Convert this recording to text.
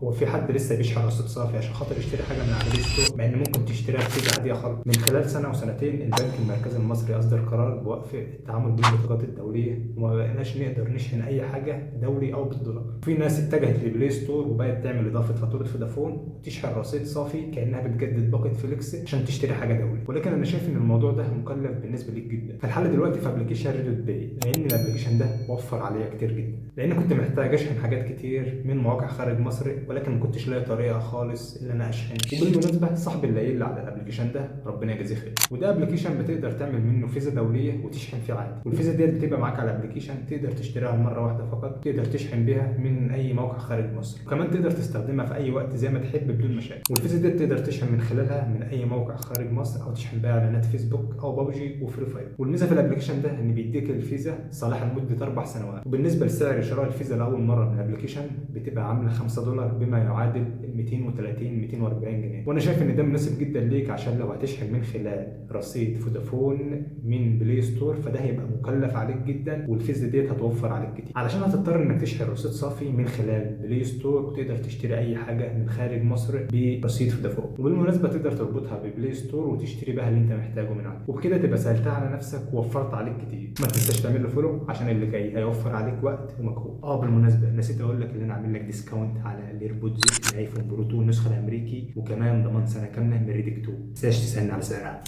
هو في حد لسه بيشحن رصيد صافي عشان خاطر يشتري حاجه من على البلاي ستور، مع ان ممكن تشتريها بفيزا عاديه خالص؟ من خلال سنه وسنتين البنك المركزي المصري اصدر قرار بوقف التعامل بالبطاقات الدوليه، وما بقيناش نقدر نشحن اي حاجه دولي او بالدولار. في ناس اتجهت للبلاي ستور وبقت تعمل اضافه فاتوره فودافون وتشحن رصيد صافي كانها بتجدد باقه فليكس عشان تشتري حاجه دولي. ولكن انا شايف ان الموضوع ده مكلف بالنسبه ليك جدا. فالحل دلوقتي في ابلكيشن ريدوت باي، لان الابلكيشن ده وفر عليا كتير جدا، لان كنت محتاج اشحن حاجات كتير من مواقع خارج مصر، ولكن ما كنتش لاقي طريقه خالص ان انا اشحن. وبالمناسبه صاحب اللي قايل لي على الابلكيشن ده ربنا يجازيه خير. وده ابلكيشن بتقدر تعمل منه فيزا دوليه وتشحن فيه عادي، والفيزا ديت بتبقى معاك على الابلكيشن، تقدر تشتريها مره واحده فقط، تقدر تشحن بيها من اي موقع خارج مصر، وكمان تقدر تستخدمها في اي وقت زي ما تحب بدون مشاكل. والفيزا ديت تقدر تشحن من خلالها من اي موقع خارج مصر، او تشحن بيها اعلانات فيسبوك او بابجي وفري فاير. والميزه في الابلكيشن ده ان بيديك الفيزا صالحه لمده 4 سنوات. وبالنسبه لسعر شراء الفيزا لاول مره من الابلكيشن بتبقى عامله $5 بما يعادل 230 240 جنيه. وانا شايف ان ده مناسب جدا ليك، عشان لو هتشحن من خلال رصيد فودافون من بلاي ستور فده هيبقى مكلف عليك جدا، والفيزا ديت هتوفر عليك كتير، علشان هتضطر انك تشحن رصيد صافي من خلال بلاي ستور وتقدر تشتري اي حاجه من خارج مصر برصيد فودافون. وبالمناسبه تقدر تربطها ببلاي ستور وتشتري بها اللي انت محتاجه من عنده، وبكده تبقى سهلتها على نفسك ووفرت عليك كتير. ما تنساش تعمل له فولو عشان اللي جاي هيوفر عليك وقت ومجهود. بالمناسبه نسيت اقول لك ان انا عامل لك ديسكاونت على الايربودز الايفون برو 2 النسخه الامريكي، وكمان ضمان سنه كامله من ريديك 2. ما تنساش تسالني على سعرها.